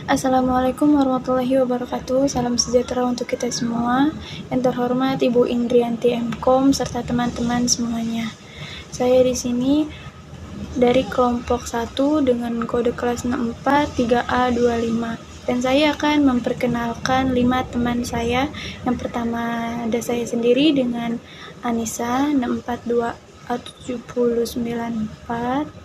Assalamualaikum warahmatullahi wabarakatuh. Salam sejahtera untuk kita semua. Yang terhormat Ibu Indrianti Mkom serta teman-teman semuanya. Saya di sini dari kelompok 1 dengan kode kelas 64 3A25. Dan saya akan memperkenalkan 5 teman saya. Yang pertama ada saya sendiri dengan Anissa 642A7094.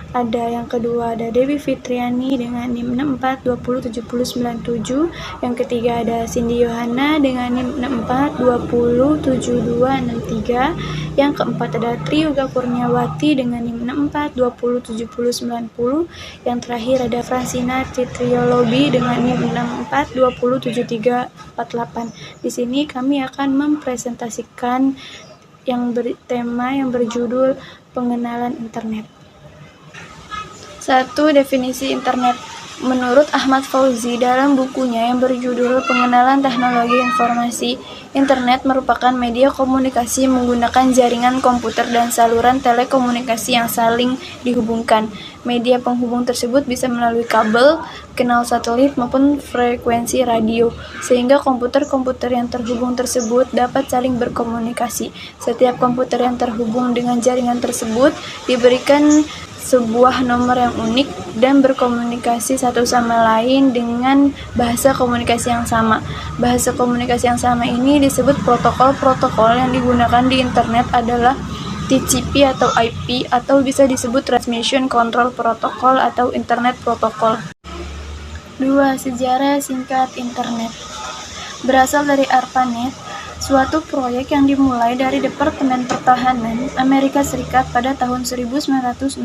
Ada yang kedua ada Dewi Fitriani dengan NIM 64207097. Yang ketiga ada Cindy Yohana dengan NIM 64207263. Yang keempat ada Triyoga Kurniawati dengan NIM 64207090. Yang terakhir ada Francina Citriolobi dengan NIM 64207348. Di sini kami akan mempresentasikan tema yang berjudul pengenalan internet. 1. Definisi internet. Menurut Ahmad Fauzi dalam bukunya yang berjudul Pengenalan Teknologi Informasi, internet merupakan media komunikasi menggunakan jaringan komputer dan saluran telekomunikasi yang saling dihubungkan. Media penghubung tersebut bisa melalui kabel, kanal satelit maupun frekuensi radio, sehingga komputer-komputer yang terhubung tersebut dapat saling berkomunikasi. Setiap komputer yang terhubung dengan jaringan tersebut diberikan sebuah nomor yang unik dan berkomunikasi satu sama lain dengan bahasa komunikasi yang sama. Bahasa komunikasi yang sama ini disebut protokol. Protokol yang digunakan di internet adalah TCP atau IP atau bisa disebut Transmission Control Protocol atau Internet Protocol. 2. Sejarah singkat internet. Berasal dari ARPANET, suatu proyek yang dimulai dari Departemen Pertahanan Amerika Serikat pada tahun 1969,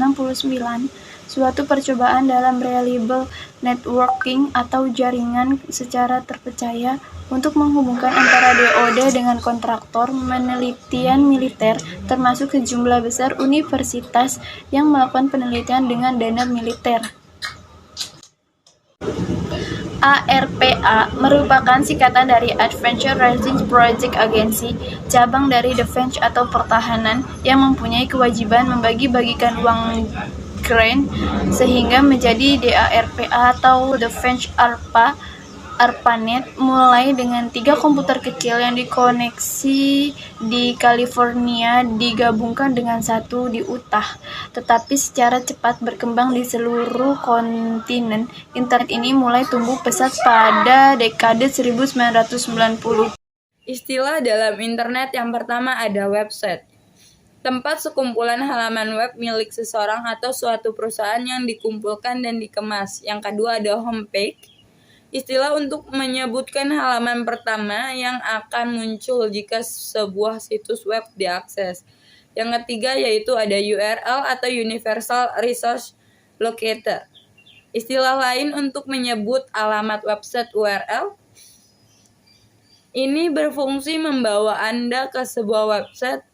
suatu percobaan dalam reliable networking atau jaringan secara terpercaya untuk menghubungkan antara DoD dengan kontraktor penelitian militer, termasuk sejumlah besar universitas yang melakukan penelitian dengan dana militer. ARPA merupakan singkatan dari Advanced Research Project Agency, cabang dari Defense atau Pertahanan, yang mempunyai kewajiban membagi-bagikan uang grant sehingga menjadi DARPA atau Defense ARPANET, mulai dengan 3 komputer kecil yang dikoneksi di California digabungkan dengan 1 di Utah, tetapi secara cepat berkembang di seluruh kontinen. Internet ini mulai tumbuh pesat pada dekade 1990. Istilah dalam internet yang pertama ada website, tempat sekumpulan halaman web milik seseorang atau suatu perusahaan yang dikumpulkan dan dikemas. Yang kedua ada homepage, istilah untuk menyebutkan halaman pertama yang akan muncul jika sebuah situs web diakses. Yang ketiga yaitu ada URL atau Universal Resource Locator. Istilah lain untuk menyebut alamat website URL. Ini berfungsi membawa Anda ke sebuah website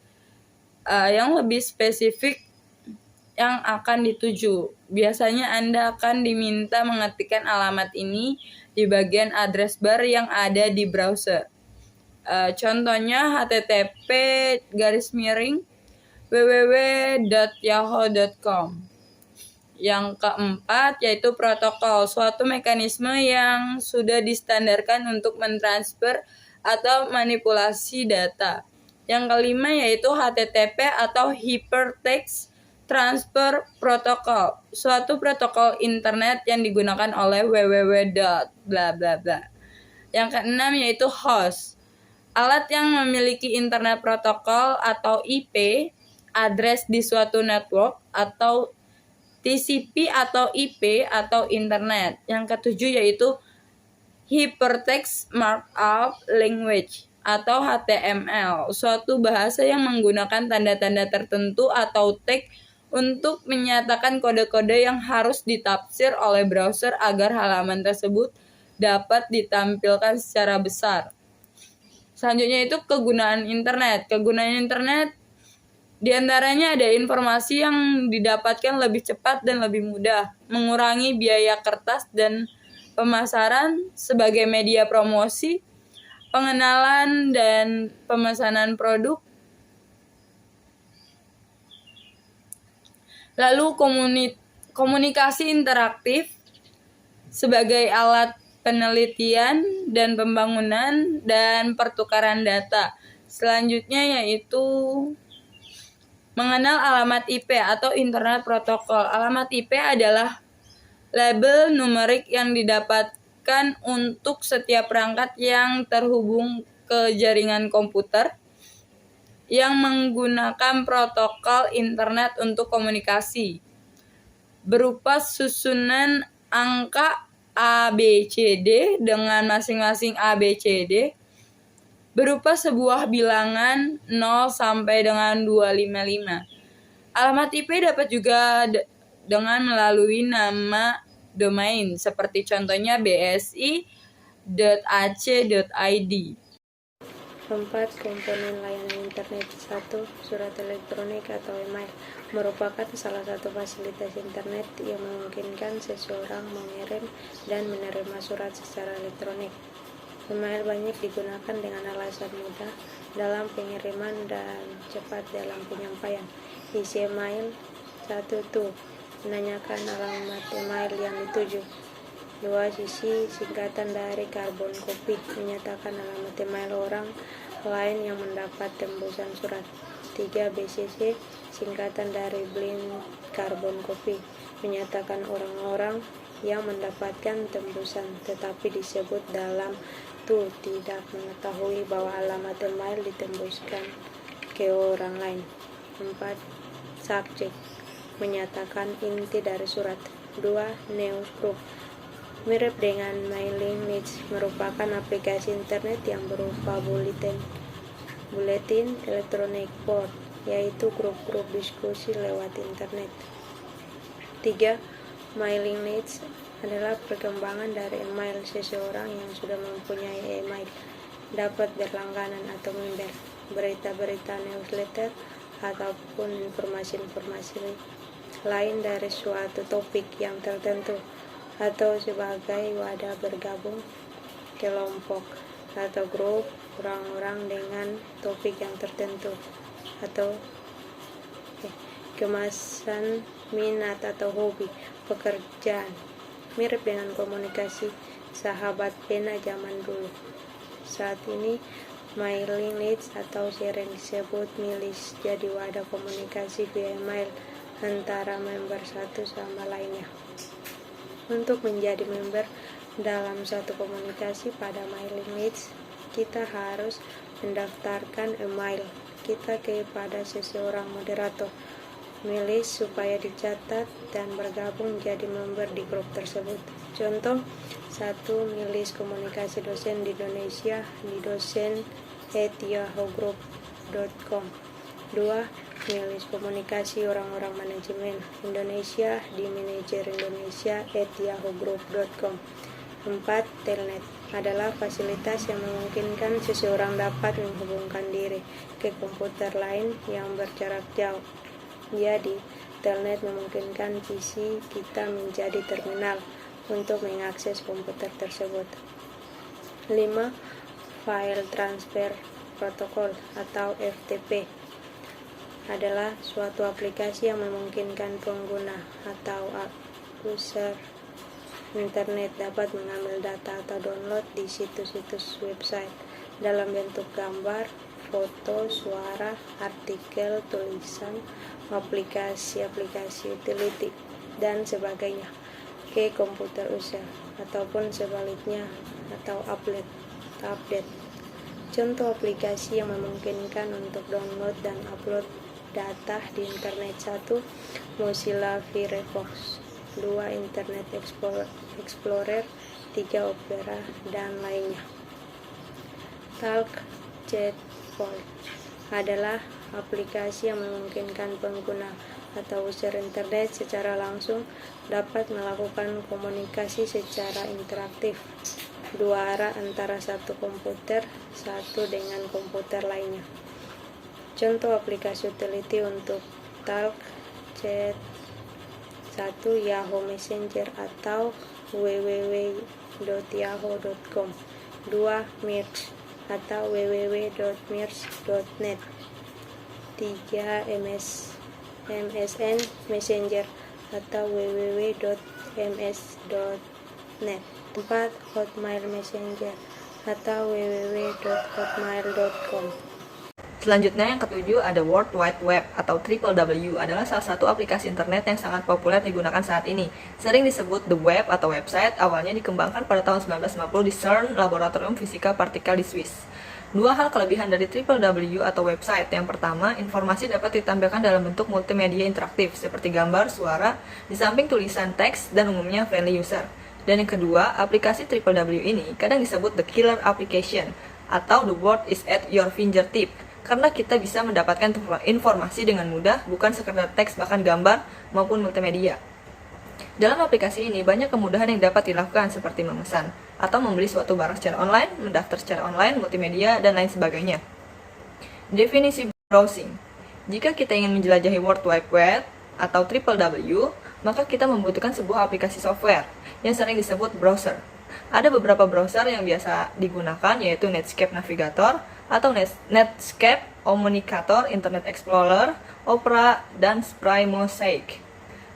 yang lebih spesifik yang akan dituju. Biasanya Anda akan diminta mengetikkan alamat ini di bagian address bar yang ada di browser. Contohnya http://www.yahoo.com. Yang keempat yaitu protokol, suatu mekanisme yang sudah distandarkan untuk mentransfer atau manipulasi data. Yang kelima yaitu HTTP atau Hypertext Transfer Protocol, suatu protokol internet yang digunakan oleh www. Yang keenam yaitu host, alat yang memiliki internet protokol atau IP, address di suatu network, atau TCP atau IP atau internet. Yang ketujuh yaitu Hypertext Markup Language atau HTML, suatu bahasa yang menggunakan tanda-tanda tertentu atau tag untuk menyatakan kode-kode yang harus ditafsir oleh browser agar halaman tersebut dapat ditampilkan secara besar. Selanjutnya itu kegunaan internet. Kegunaan internet diantaranya ada informasi yang didapatkan lebih cepat dan lebih mudah, mengurangi biaya kertas dan pemasaran sebagai media promosi, pengenalan dan pemesanan produk. Lalu komunikasi interaktif sebagai alat penelitian dan pembangunan dan pertukaran data. Selanjutnya yaitu mengenal alamat IP atau Internet Protocol. Alamat IP adalah label numerik yang didapatkan untuk setiap perangkat yang terhubung ke jaringan komputer yang menggunakan protokol internet untuk komunikasi, berupa susunan angka ABCD dengan masing-masing ABCD berupa sebuah bilangan 0 sampai dengan 255. Alamat IP dapat juga dengan melalui nama domain, seperti contohnya bsi.ac.id. 4. Komponen layanan internet. 1. Surat elektronik atau email merupakan salah satu fasilitas internet yang memungkinkan seseorang mengirim dan menerima surat secara elektronik. Email banyak digunakan dengan alasan mudah dalam pengiriman dan cepat dalam penyampaian. Isi email. 1. Menanyakan alamat email yang dituju. 2. Sisi singkatan dari karbon copy menyatakan alamat email orang lain yang mendapat tembusan surat. 3. BCC singkatan dari blind carbon copy menyatakan orang-orang yang mendapatkan tembusan tetapi disebut dalam tidak mengetahui bahwa alamat email ditembuskan ke orang lain. 4. Subjek menyatakan inti dari surat. 2. Newsgroup mirip dengan mailing list, merupakan aplikasi internet yang berupa buletin elektronik board, yaitu grup-grup diskusi lewat internet. 3. Mailing list adalah perkembangan dari email. Seseorang yang sudah mempunyai email dapat berlangganan atau member berita-berita, newsletter, ataupun informasi-informasi lain dari suatu topik yang tertentu, atau sebagai wadah bergabung kelompok atau grup orang-orang dengan topik yang tertentu, atau kemasan minat atau hobi. Pekerjaan mirip dengan komunikasi sahabat pena zaman dulu. Saat ini mailing list atau sering disebut milis jadi wadah komunikasi via email antara member satu sama lainnya. Untuk menjadi member dalam satu komunikasi pada mailing list, kita harus mendaftarkan email kita kepada seseorang moderator milis supaya dicatat dan bergabung menjadi member di grup tersebut. Contoh: 1. Milis komunikasi dosen di Indonesia di dosen@yahoo.group.com. 2. Milis komunikasi orang-orang manajemen Indonesia di manajer-indonesia@yahoo.group.com. 4. Telnet adalah fasilitas yang memungkinkan seseorang dapat menghubungkan diri ke komputer lain yang berjarak jauh. Jadi, telnet memungkinkan PC kita menjadi terminal untuk mengakses komputer tersebut. 5. File Transfer Protocol atau FTP adalah suatu aplikasi yang memungkinkan pengguna atau user internet dapat mengambil data atau download di situs-situs website dalam bentuk gambar, foto, suara, artikel, tulisan, aplikasi-aplikasi utility, dan sebagainya ke komputer user ataupun sebaliknya atau update. Contoh aplikasi yang memungkinkan untuk download dan upload data di internet. 1. Mozilla Firefox. 2. Internet Explorer. 3. Opera dan lainnya. Talk Chatbot adalah aplikasi yang memungkinkan pengguna atau user internet secara langsung dapat melakukan komunikasi secara interaktif dua arah antara satu komputer satu dengan komputer lainnya. Contoh aplikasi utility untuk talk chat: 1. Yahoo Messenger atau www.yahoo.com. 2. Mirch atau www.mirch.net. 3. MSN Messenger atau www.ms.n www.hotmail.net. 4. Hotmail Messenger atau www.hotmail.com. Selanjutnya yang ketujuh ada World Wide Web atau WWW adalah salah satu aplikasi internet yang sangat populer digunakan saat ini. Sering disebut the web atau website, awalnya dikembangkan pada tahun 1950 di CERN, Laboratorium Fisika Partikel di Swiss. Dua hal kelebihan dari WWW atau website. Yang pertama, informasi dapat ditampilkan dalam bentuk multimedia interaktif seperti gambar, suara, di samping tulisan teks dan umumnya friendly user. Dan yang kedua, aplikasi WWW ini kadang disebut the killer application atau the world is at your fingertip. Karena kita bisa mendapatkan informasi dengan mudah, bukan sekedar teks, bahkan gambar maupun multimedia. Dalam aplikasi ini, banyak kemudahan yang dapat dilakukan seperti memesan atau membeli suatu barang secara online, mendaftar secara online, multimedia, dan lain sebagainya. Definisi browsing. Jika kita ingin menjelajahi World Wide Web atau WWW, maka kita membutuhkan sebuah aplikasi software yang sering disebut browser. Ada beberapa browser yang biasa digunakan, yaitu Netscape Navigator atau Netscape Communicator, Internet Explorer, Opera, dan Spray Mosaic.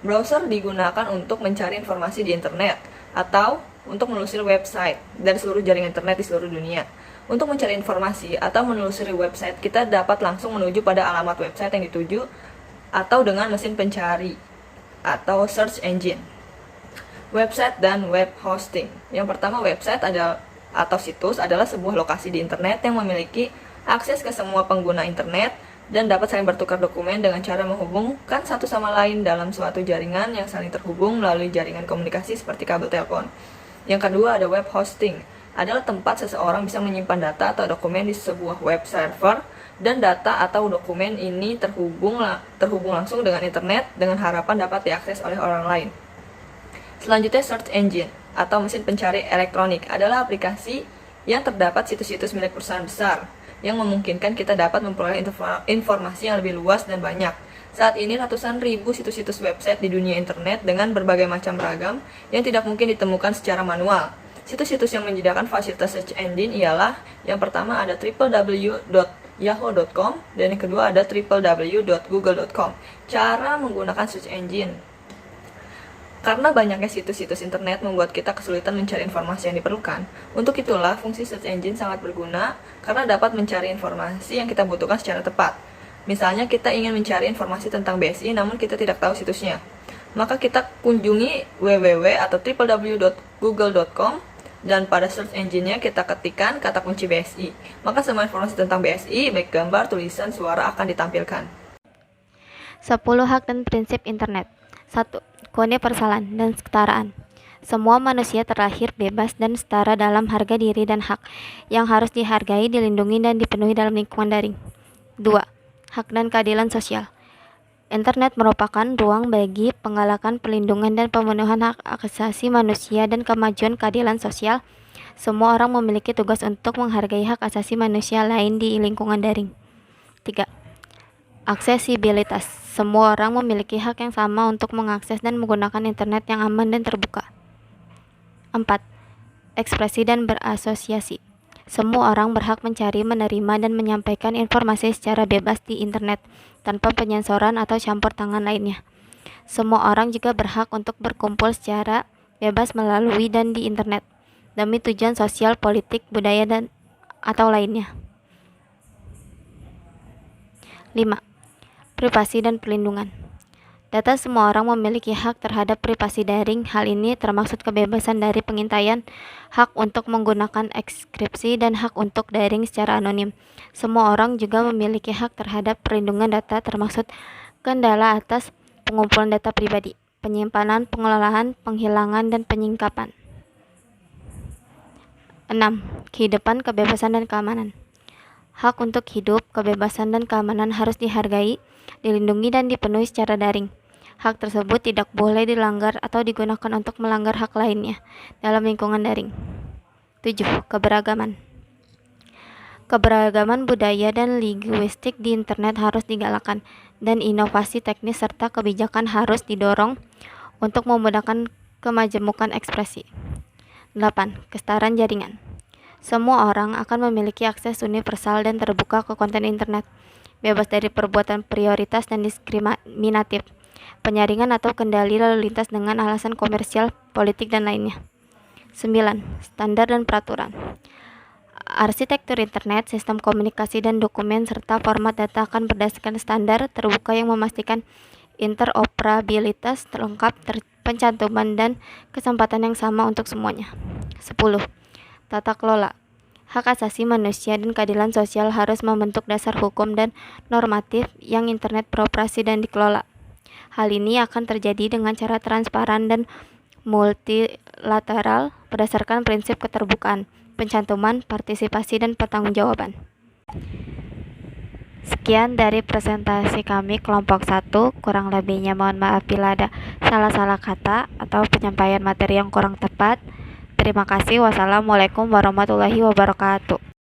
Browser digunakan untuk mencari informasi di internet atau untuk menelusuri website dari seluruh jaringan internet di seluruh dunia. Untuk mencari informasi atau menelusuri website, kita dapat langsung menuju pada alamat website yang dituju atau dengan mesin pencari atau search engine. Website dan web hosting. Yang pertama, website atau situs adalah sebuah lokasi di internet yang memiliki akses ke semua pengguna internet dan dapat saling bertukar dokumen dengan cara menghubungkan satu sama lain dalam suatu jaringan yang saling terhubung melalui jaringan komunikasi seperti kabel telepon. Yang kedua ada web hosting, adalah tempat seseorang bisa menyimpan data atau dokumen di sebuah web server dan data atau dokumen ini terhubung langsung dengan internet dengan harapan dapat diakses oleh orang lain. Selanjutnya search engine atau mesin pencari elektronik adalah aplikasi yang terdapat situs-situs milik perusahaan besar yang memungkinkan kita dapat memperoleh informasi yang lebih luas dan banyak. Saat ini ratusan ribu situs-situs website di dunia internet dengan berbagai macam ragam yang tidak mungkin ditemukan secara manual. Situs-situs yang menyediakan fasilitas search engine ialah yang pertama ada www.yahoo.com dan yang kedua ada www.google.com. Cara menggunakan search engine. Karena banyaknya situs-situs internet membuat kita kesulitan mencari informasi yang diperlukan. Untuk itulah, fungsi search engine sangat berguna karena dapat mencari informasi yang kita butuhkan secara tepat. Misalnya kita ingin mencari informasi tentang BSI namun kita tidak tahu situsnya. Maka kita kunjungi www atau www.google.com dan pada search engine-nya kita ketikkan kata kunci BSI. Maka semua informasi tentang BSI, baik gambar, tulisan, suara akan ditampilkan. 10 hak dan prinsip internet. 1. Universal dan kesetaraan. Semua manusia terlahir bebas dan setara dalam harga diri dan hak yang harus dihargai, dilindungi, dan dipenuhi dalam lingkungan daring. 2. Hak dan keadilan sosial. Internet merupakan ruang bagi penggalakan, perlindungan, dan pemenuhan hak asasi manusia dan kemajuan keadilan sosial. Semua orang memiliki tugas untuk menghargai hak asasi manusia lain di lingkungan daring. 3. Aksesibilitas. Semua orang memiliki hak yang sama untuk mengakses dan menggunakan internet yang aman dan terbuka. 4. Ekspresi dan berasosiasi. Semua orang berhak mencari, menerima, dan menyampaikan informasi secara bebas di internet tanpa penyensoran atau campur tangan lainnya. Semua orang juga berhak untuk berkumpul secara bebas melalui dan di internet demi tujuan sosial, politik, budaya, dan atau lainnya. 5. Privasi dan perlindungan. Data semua orang memiliki hak terhadap privasi daring. Hal ini termaksud kebebasan dari pengintaian, hak untuk menggunakan enkripsi, dan hak untuk daring secara anonim. Semua orang juga memiliki hak terhadap perlindungan data, termaksud kendala atas pengumpulan data pribadi, penyimpanan, pengelolaan, penghilangan, dan penyingkapan. 6. Kehidupan, kebebasan, dan keamanan. Hak untuk hidup, kebebasan, dan keamanan harus dihargai, dilindungi, dan dipenuhi secara daring. Hak tersebut tidak boleh dilanggar atau digunakan untuk melanggar hak lainnya dalam lingkungan daring. 7. Keberagaman. Keberagaman budaya dan linguistik di internet harus digalakkan, dan inovasi teknis serta kebijakan harus didorong untuk memudahkan kemajemukan ekspresi. 8. Kesetaraan jaringan. Semua orang akan memiliki akses universal dan terbuka ke konten internet, bebas dari perbuatan prioritas dan diskriminatif, penyaringan atau kendali lalu lintas dengan alasan komersial, politik, dan lainnya. 9. Standar dan peraturan. Arsitektur internet, sistem komunikasi dan dokumen, serta format data akan berdasarkan standar terbuka yang memastikan interoperabilitas lengkap, pencantuman dan kesempatan yang sama untuk semuanya. 10. Tata kelola. Hak asasi manusia dan keadilan sosial harus membentuk dasar hukum dan normatif yang internet beroperasi dan dikelola. Hal ini akan terjadi dengan cara transparan dan multilateral berdasarkan prinsip keterbukaan, pencantuman, partisipasi, dan pertanggungjawaban. Sekian dari presentasi kami kelompok 1, kurang lebihnya mohon maaf bila ada salah-salah kata atau penyampaian materi yang kurang tepat. Terima kasih. Wassalamualaikum warahmatullahi wabarakatuh.